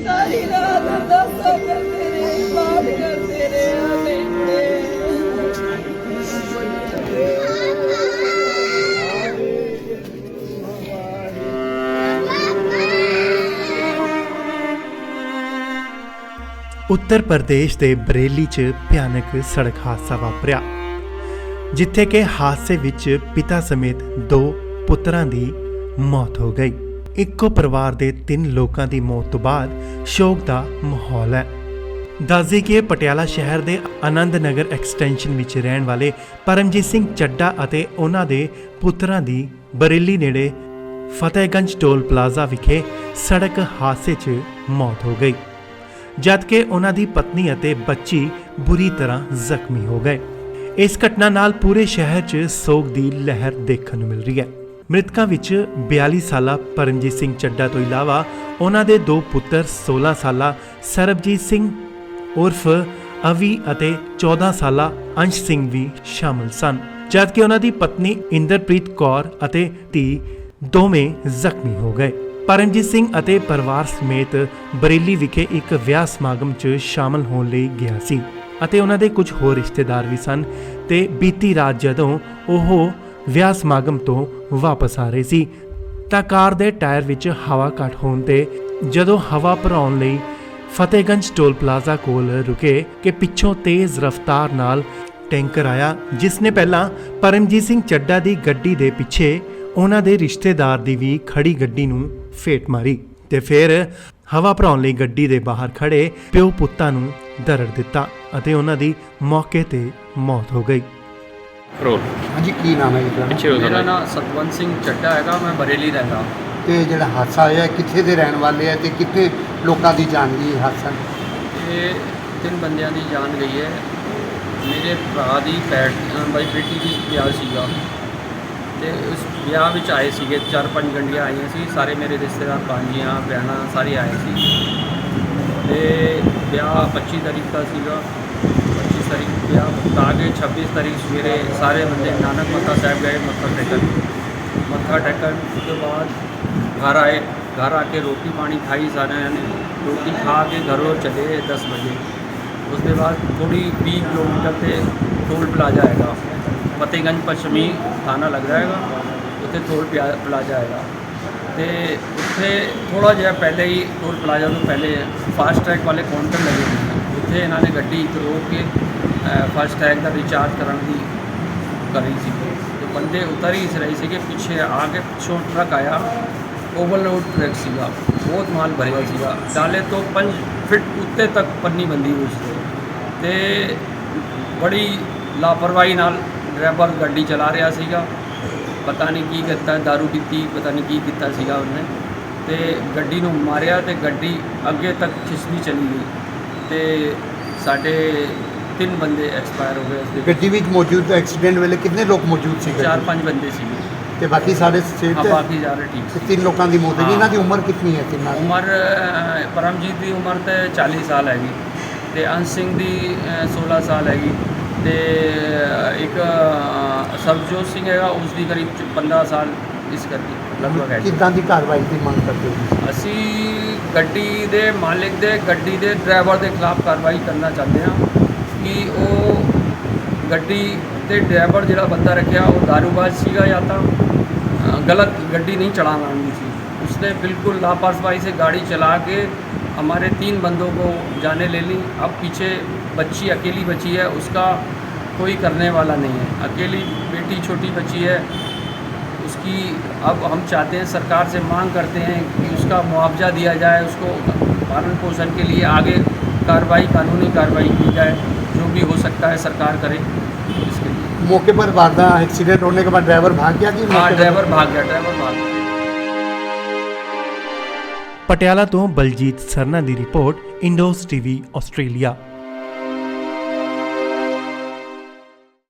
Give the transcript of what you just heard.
सारी रात अरदासा करते रहे, बात करते रहे, नहीं मुड़े। उत्तर प्रदेश के बरेली च भयानक सड़क हादसा वापरिया, जिथे कि हादसे विच पिता समेत 2 पुत्रां दी मौत हो गई। इक्को परिवार के 3 लोगों की मौत तो बाद शोक का माहौल है। दस कि पटियाला शहर के आनंद नगर एक्सटेंशन विच रहने वाले परमजीत सिंह चड्डा अते उन्हां दे पुत्रां दी बरेली नेड़े फतेहगंज टोल प्लाजा विखे सड़क हादसे च मौत हो गई, जबकि उन्हां दी पत्नी अते बच्ची बुरी तरह जख्मी हो गए। इस घटना नाल पूरे शहर च सोग दी लहर देखने मिल रही है। मृतकों विच 42 साला परमजीत सिंह चड्डा तो इलावा उन्हां दे 2 पुत्र 16 साला सरबजीत सिंह उर्फ अवी अते 14 साला अंश सिंह भी शामिल सन, जबकि उन्हां दी पत्नी इंद्रप्रीत कौर अते धी दोवें जख्मी हो गए। परमजीत सिंह अते परिवार समेत बरेली विखे एक विआह समागम च शामिल होने लई गया सी अते उन्हां दे कुछ होर रिश्तेदार भी सन ते बीती रात जदों ओह विआह समागम तो वापस आ रहे सी तां कार दे टायर विच हवा घट होण ते जदों हवा भराउण लई फतेहगंज टोल प्लाजा कोल रुके कि पिछों तेज़ रफ्तार नाल टैंकर आया, जिसने पहला परमजीत सिंह चड्डा दी गड्डी दे पिछे उन्हां दे रिश्तेदार दी भी खड़ी गड्डी नूं फेट मारी ते फिर हवा भराउण लई गड्डी दे बाहर खड़े प्यो पुत्तां नूं दरड़ दिता अते उन्हां दी मौके ते मौत हो गई। हाँ जी, की नाम है जी? मेरा नाम सतवंत सिंह चड्डा है, मैं बरेली रहता। तो जो हादसा होया कितने के रहने वाले है तो कितने लोगों की जान गई हादसा? ये 3 बंदियां की जान गई है। मेरे भरा की भाई बेटी की ब्याह सीगा ते उस ब्याह विच आए सीगे 4-5 गंडियां आई सी, सारे मेरे रिश्तेदार भांजियां भैणां सारे आए सी ते ब्याह 25 तारीख का सीगा। 25 तारीख ब्याह मुका के 26 तारीख सवेरे सारे बंदे नानक मत्था साहब गए मत्था टेकन उसके बाद घर आए। घर आके रोटी पानी खाई, सारे ने रोटी खा के घरों चले 10 बजे। उसके बाद थोड़ी 20 किलोमीटर से टोल प्लाजा आएगा, फतेहगंज पश्चिमी थाना लग जाएगा, उत्थे टोल प्लाजा आएगा तो उत्थे थोड़ा जिहा पहले ही टोल प्लाजा तो पहले फास्ट ट्रैक वाले काउंटर लगे हुए हैं। उत्थे इन्होंने गड्डी रोक के फास्ट ट्रैक का रिचार्ज कराने की करी सी तो बंदे उतर ही इस रहे थे कि पीछे आके पिछों ट्रक आया, ओवरलोड ट्रक सीगा, बहुत माल भरिया सीगा, डाले तो 5 फीट उत्ते तक पन्नी बंदी हुई सी ते बड़ी लापरवाही नाल ड्राइवर गड्डी चला रहा सीगा। पता नहीं की करता, दारू पीती पता नहीं की किता सीगा उन्हें ते गड्डी नूं मारिया ते गड्डी अगे तक खिसनी चली गई ते साढ़े 3 बंदे एक्सपायर हो गए। गड्डी में मौजूद एक्सीडेंट वेले कितने लोग मौजूद सी? 4-5 बंदे सी ते बाकी सारे हाँ, बाकी सारे ठीक से 3 लोगों की मौत है। इन्हां दी उम्र कितनी है? उम्र परमजीत की उम्र तो 40 साल हैगी ते अंश सिंह की 16 साल हैगी ते एक सरबजोत सिंह है उसकी करीब 15 साल इस करके लगभग है। किदां दी कार्रवाई की मांग करते हो? असी गड्डी दे मालिक दे गड्डी दे ड्राइवर के खिलाफ कार्रवाई करना चाहते हैं कि वो गड्डी ते ड्राइवर जिहड़ा बंदा रखा वो दारूबाज सीगा या तो गलत गड्डी नहीं चलाना आनी थी। उसने बिल्कुल लापरवाही से गाड़ी चला के हमारे 3 बंदों को जाने ले ली। अब पीछे बच्ची अकेली बची है, उसका कोई करने वाला नहीं है, अकेली बेटी छोटी बच्ची है उसकी। अब हम चाहते हैं सरकार से मांग करते हैं कि उसका मुआवजा दिया जाए, उसको पालन पोषण के लिए आगे कार्रवाई कानूनी कार्रवाई की जाए, जो भी हो सकता है सरकार करे इसके लिए। मौके पर वारदा एक्सीडेंट होने के बाद ड्राइवर भाग गया कि? हाँ, ड्राइवर भाग गया। पटियाला तो बलजीत सरना की रिपोर्ट, इंडोज टीवी ऑस्ट्रेलिया।